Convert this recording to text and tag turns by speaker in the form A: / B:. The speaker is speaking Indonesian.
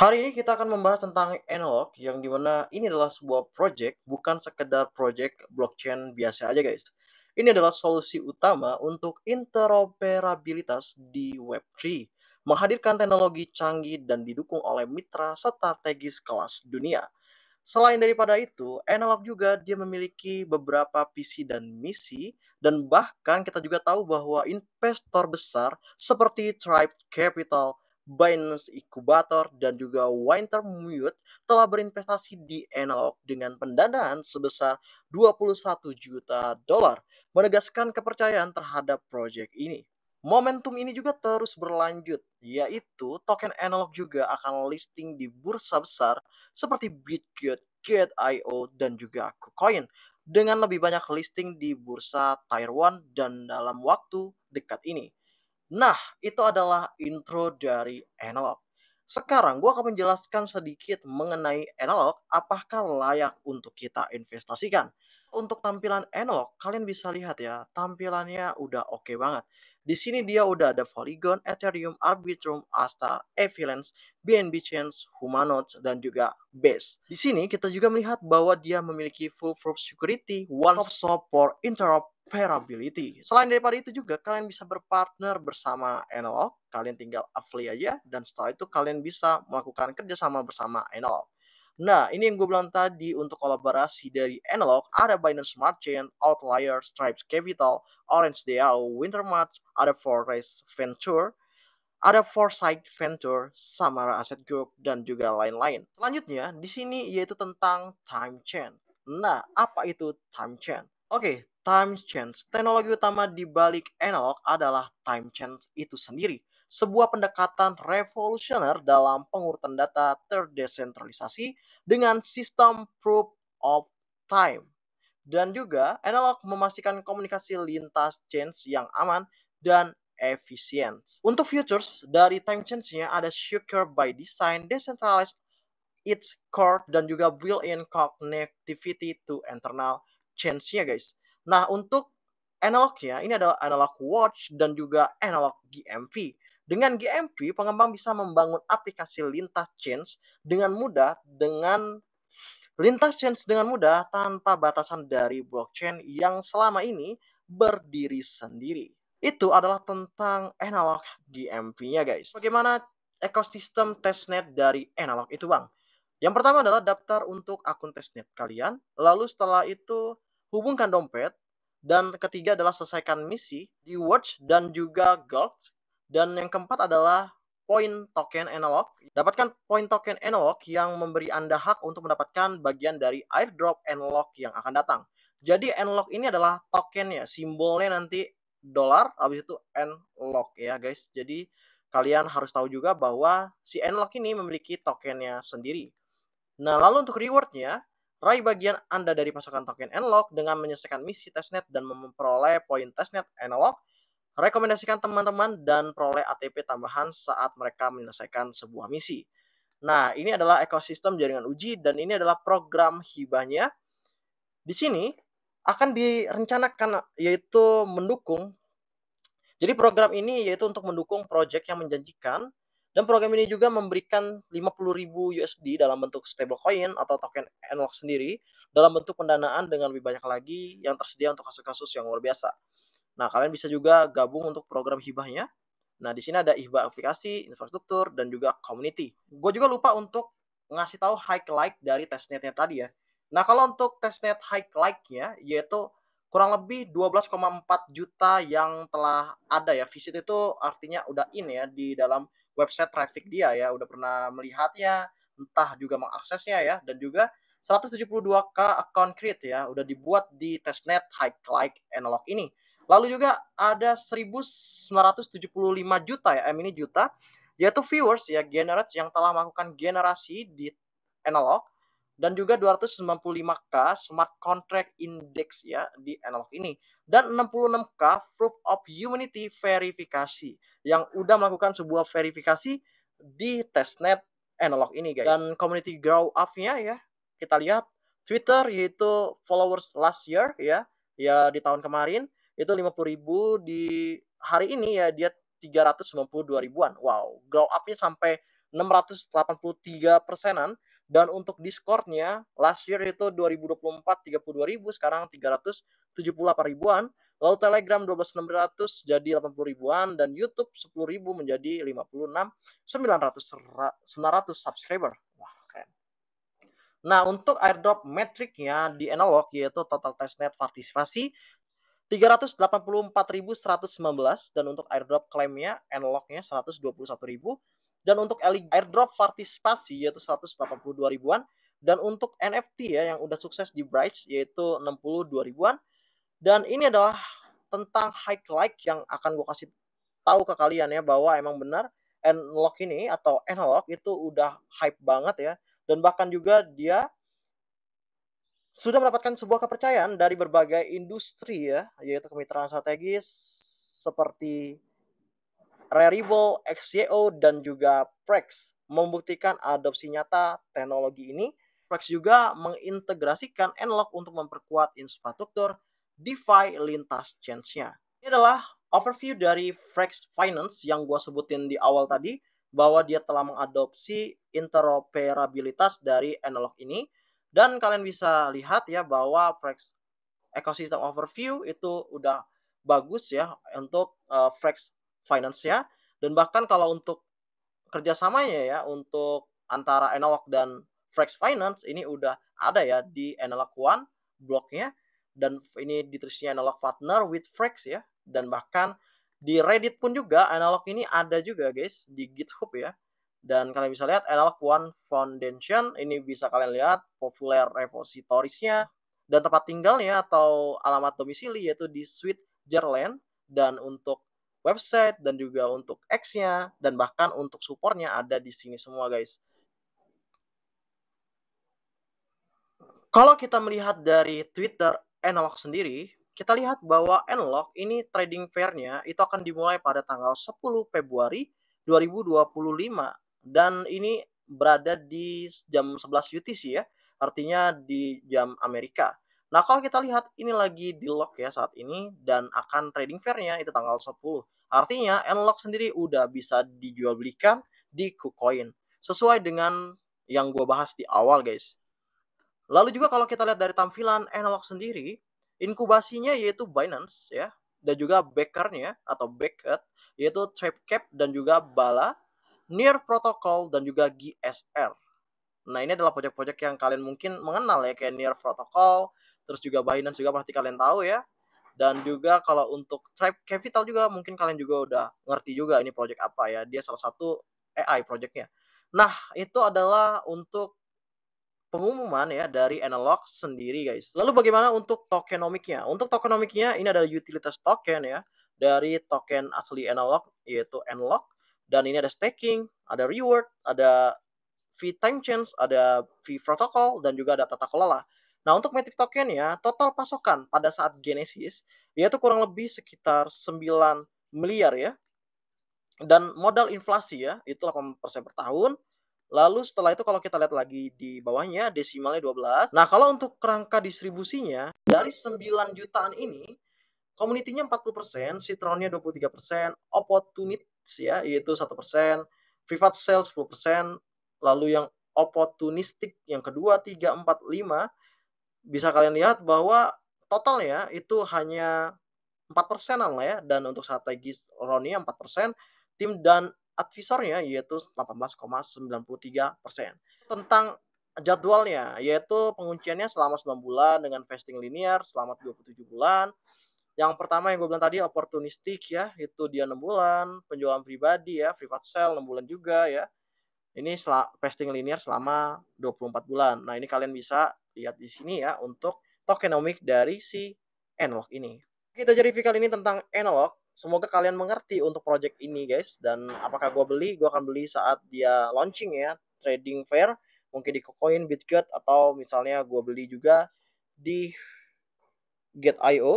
A: Hari ini kita akan membahas tentang analog yang dimana ini adalah sebuah project, bukan sekedar project blockchain biasa aja guys. Ini adalah solusi utama untuk interoperabilitas di Web3, menghadirkan teknologi canggih dan didukung oleh mitra strategis kelas dunia. Selain daripada itu, analog juga dia memiliki beberapa visi dan misi, dan bahkan kita juga tahu bahwa investor besar seperti Tribe Capital, Binance Incubator, dan juga Wintermute telah berinvestasi di analog dengan pendanaan sebesar 21 juta dolar, menegaskan kepercayaan terhadap proyek ini. Momentum ini juga terus berlanjut, yaitu token analog juga akan listing di bursa besar seperti Bitget, Gate.io, dan juga KuCoin dengan lebih banyak listing di bursa Tier 1 dan dalam waktu dekat ini. Nah, itu adalah intro dari analog. Sekarang gue akan menjelaskan sedikit mengenai analog, apakah layak untuk kita investasikan. Untuk tampilan analog, kalian bisa lihat ya, tampilannya udah oke banget. Di sini dia udah ada Polygon, Ethereum, Arbitrum, Astar, Evilance, BNB Chain, Humanoids, dan juga Base. Di sini kita juga melihat bahwa dia memiliki full proof security, one stop shop for interoperability. Selain daripada itu juga kalian bisa berpartner bersama Analog, kalian tinggal affiliate aja dan setelah itu kalian bisa melakukan kerjasama bersama Analog. Nah, ini yang gue bilang tadi untuk kolaborasi dari Analog, ada Binance Smart Chain, Outlier, Stripes Capital, Orange DAO, Wintermart, ada Forest Venture, ada Foresight Venture, Samara Asset Group, dan juga lain-lain. Selanjutnya, di sini yaitu tentang time chain. Nah, apa itu time chain? Oke, time chain. Teknologi utama di balik analog adalah time chain itu sendiri. Sebuah pendekatan revolusioner dalam pengurutan data terdesentralisasi dengan sistem proof of time. Dan juga analog memastikan komunikasi lintas chains yang aman dan efisien. Untuk features dari time chains-nya ada secure by design, decentralized its core, dan juga built-in connectivity to internal chains-nya guys. Nah, untuk analognya ini adalah analog watch dan juga analog GMP. Dengan GMP, pengembang bisa membangun aplikasi lintas chains dengan mudah tanpa batasan dari blockchain yang selama ini berdiri sendiri. Itu adalah tentang analog GMP-nya guys. Bagaimana ekosistem testnet dari analog itu bang? Yang pertama adalah daftar untuk akun testnet kalian, lalu setelah itu hubungkan dompet, dan ketiga adalah selesaikan misi di Watch dan juga Gold, dan yang keempat adalah poin token analog. Dapatkan poin token analog yang memberi Anda hak untuk mendapatkan bagian dari airdrop analog yang akan datang. Jadi analog ini adalah tokennya, simbolnya nanti dolar, habis itu analog ya guys. Jadi kalian harus tahu juga bahwa si analog ini memiliki tokennya sendiri. Nah, lalu untuk rewardnya, raih bagian Anda dari pasukan token analog dengan menyelesaikan misi testnet dan memperoleh poin testnet analog. Rekomendasikan teman-teman dan peroleh ATP tambahan saat mereka menyelesaikan sebuah misi. Nah, ini adalah ekosistem jaringan uji dan ini adalah program hibahnya. Di sini akan direncanakan yaitu mendukung. Jadi program ini yaitu untuk mendukung proyek yang menjanjikan, dan program ini juga memberikan 50.000 USD dalam bentuk stablecoin atau token analog sendiri dalam bentuk pendanaan dengan lebih banyak lagi yang tersedia untuk kasus-kasus yang luar biasa. Nah, kalian bisa juga gabung untuk program hibahnya. Nah, di sini ada hibah aplikasi, infrastruktur, dan juga community. Gue juga lupa untuk ngasih tahu highlight dari testnetnya tadi ya. Nah, kalau untuk testnet highlight-nya, yaitu kurang lebih 12,4 juta yang telah ada ya. Visit itu artinya udah in ya di dalam website traffic dia ya. Udah pernah melihatnya, entah juga mengaksesnya ya. Dan juga 172K account create ya. Udah dibuat di testnet highlight analog ini. Lalu juga ada 1975 juta ya, ini juta, yaitu viewers ya, generate yang telah melakukan generasi di analog, dan juga 295K smart contract index ya di analog ini, dan 66K proof of humanity verifikasi yang udah melakukan sebuah verifikasi di testnet analog ini guys. Dan community grow up-nya ya, kita lihat Twitter yaitu followers last year ya di tahun kemarin itu 50.000, di hari ini ya dia 392 ribuan. Wow, grow up-nya sampai 683%-an. Dan untuk Discord-nya last year itu 2024 32.000, sekarang 378 ribuan. Lalu Telegram 12.600 jadi 80 ribuan, dan YouTube 10.000 menjadi 56.900 subscriber. Wah, keren. Nah, untuk airdrop metriknya di analog yaitu total testnet partisipasi 384.119, dan untuk airdrop klaimnya analognya 121.000, dan untuk airdrop partisipasi yaitu 182 ribuan, dan untuk NFT ya yang udah sukses di Bright yaitu 62 ribuan. Dan ini adalah tentang highlight yang akan gue kasih tahu ke kalian ya, bahwa emang benar analog ini atau analog itu udah hype banget ya, dan bahkan juga dia sudah mendapatkan sebuah kepercayaan dari berbagai industri ya, yaitu kemitraan strategis seperti Rarible, XYO, dan juga Prex membuktikan adopsi nyata teknologi ini. Prex juga mengintegrasikan analog untuk memperkuat infrastruktur DeFi lintas chains-nya. Ini adalah overview dari Prex Finance yang gue sebutin di awal tadi, bahwa dia telah mengadopsi interoperabilitas dari analog ini. Dan kalian bisa lihat ya bahwa Prex ecosystem overview itu udah bagus ya untuk Prex Finance-nya. Dan bahkan kalau untuk kerjasamanya ya untuk antara analog dan Frex Finance ini udah ada ya di Analog One blognya, dan ini ditulisnya analog partner with Frex ya, dan bahkan di Reddit pun juga analog ini ada juga guys di GitHub ya. Dan kalian bisa lihat Analog One Foundation, ini bisa kalian lihat populer repositoriesnya dan tempat tinggalnya atau alamat domisili yaitu di Switzerland, dan untuk website dan juga untuk X-nya dan bahkan untuk supportnya ada di sini semua guys. Kalau kita melihat dari Twitter Analog sendiri, kita lihat bahwa Analog ini trading fair-nya itu akan dimulai pada tanggal 10 Februari 2025, dan ini berada di jam 11 UTC ya, artinya di jam Amerika. Nah, kalau kita lihat ini lagi di lock ya saat ini, dan akan trading fair-nya itu tanggal 10. Artinya Analog sendiri udah bisa dijual belikan di KuCoin sesuai dengan yang gue bahas di awal guys. Lalu juga kalau kita lihat dari tampilan Analog sendiri, inkubasinya yaitu Binance ya, dan juga backernya atau backer yaitu Trapcap dan juga Bala, Near Protocol dan juga GSR. Nah, ini adalah proyek-proyek yang kalian mungkin mengenal ya, kayak Near Protocol, terus juga Binance juga pasti kalian tahu ya. Dan juga kalau untuk Tribe Capital juga mungkin kalian juga udah ngerti juga ini proyek apa ya. Dia salah satu AI proyeknya. Nah, itu adalah untuk pengumuman ya dari Analog sendiri guys. Lalu bagaimana untuk tokenomiknya? Untuk tokenomiknya ini adalah utilitas token ya dari token asli Analog yaitu Analog, dan ini ada staking, ada reward, ada fee time change, ada fee protocol, dan juga ada tata kelola. Nah, untuk Matic tokennya total pasokan pada saat Genesis yaitu kurang lebih sekitar 9 miliar ya. Dan modal inflasi ya itu 8% per tahun. Lalu setelah itu kalau kita lihat lagi di bawahnya desimalnya 12. Nah, kalau untuk kerangka distribusinya dari 9 jutaan ini, community-nya 40%, Citronnya 23%, opportunities ya yaitu 1%, private sales 10%, lalu yang opportunistic yang kedua 3, 4, 5 bisa kalian lihat bahwa totalnya itu hanya 4%-an lah ya, dan untuk strategis Ronia 4%, tim dan advisornya yaitu 18,93%. Tentang jadwalnya, yaitu pengunciannya selama 9 bulan dengan vesting linear selama 27 bulan. Yang pertama yang gue bilang tadi opportunistic ya, itu dia 6 bulan, penjualan pribadi ya, private sale 6 bulan juga ya. Ini vesting linear selama 24 bulan. Nah, ini kalian bisa lihat di sini ya untuk tokenomic dari si Analog ini. Kita jadi review kali ini tentang Analog. Semoga kalian mengerti untuk project ini guys. Dan apakah gue beli? Gue akan beli saat dia launching ya, trading fair. Mungkin di KuCoin, BitGet, atau misalnya gue beli juga di Get.io.